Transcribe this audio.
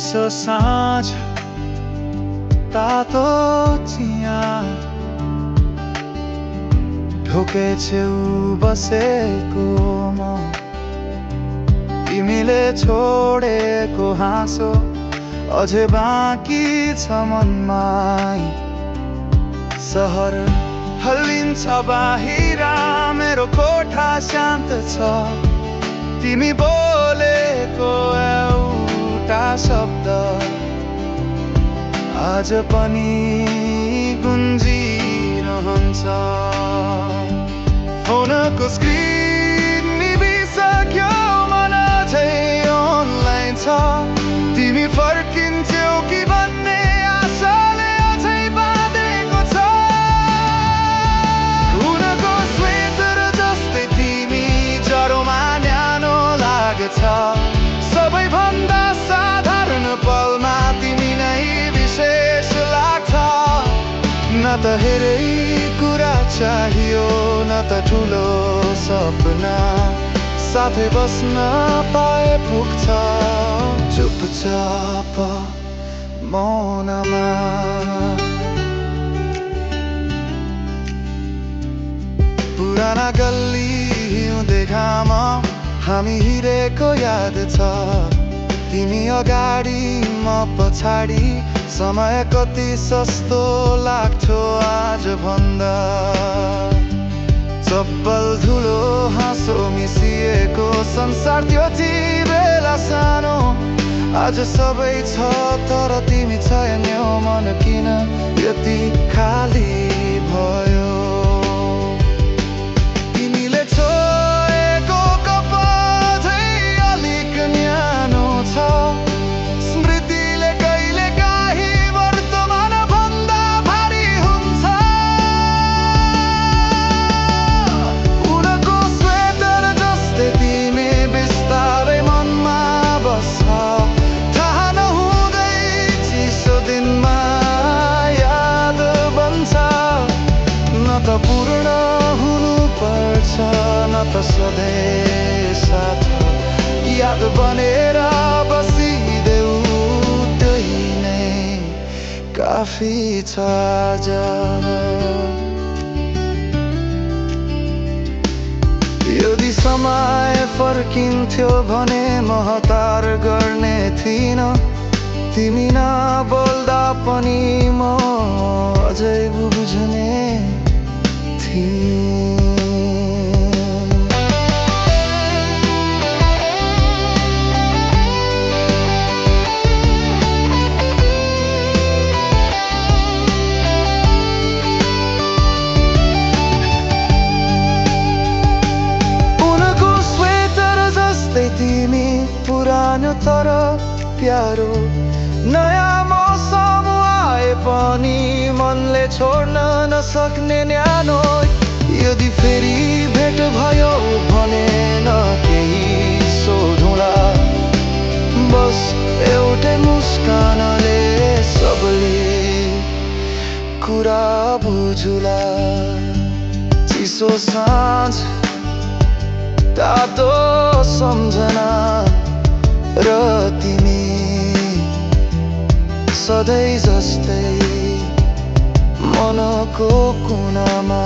चिसो साँझ तातो चिया ढोके छेउ बसेको म तिमीले छोडेको हाँसो अझै बाँकी छ मनमा सहर हल्लिन्छ बाहिर मेरो कोठा शान्त छ तिमी बोलेको एउटा शब्द आज पनि गुन्जिरहन्छ फोनको स्क्रिन निभिसक्यो मन अझै अनलाइन छ तिमी फर्किन्छौ कि भन्ने आशाले अझै बाँधेको छ उनको स्वेटर जस्तै तिमी जरोमा न्यानो लाग्छ सबैभन्दा साधारण पलमा तिमी नै विशेष लाग्छ न त हेरै कुरा चाहियो न त ठुलो सपना साथै बस्न पाए पुग्छ चुपचाप मौनमा पुराना गल्ली हिउँदे घाम हामी हिँडेको याद छ तिमी अगाडि म पछाडि समय कति सस्तो लाग्थ्यो आज भन्दा चप्पल धुलो हाँसो मिसिएको संसार त्यो ती बेला सानो आज सबै छ तर तिमी छैनौ मन किन यति खाली भयो तिमीले छोएको कप अझै अलिक न्यानो छ स्मृतिले कहिले काहीँ वर्तमान भन्दा भारी हुन्छ उनको स्वेटर जस्तै तिमी बिस्तारै मनमा बस्छ थाहा नहुँदै चिसो दिनमा याद बन्छ न त पूर्ण हुनुपर्छ न त सधैँ साथ याद बनेर बसिदेऊ त्यही नै काफी छ आज यदि समय फर्किन्थ्यो भने म हतार गर्ने थिइनँ तिमी नबोल्दा पनि म अझै बुझ्ने थिएँ तिमी पुरानो तर प्यारो नयाँ मौसम आए पनि मनले छोड्न नसक्ने न्यानो यदि फेरि भेट भयो भने न केही सोधौँला बस एउटै मुस्कानले सबले कुरा बुझुला चिसो साँझ तातो सम्झना र तिमी सधैँ जस्तै मनको कुनामा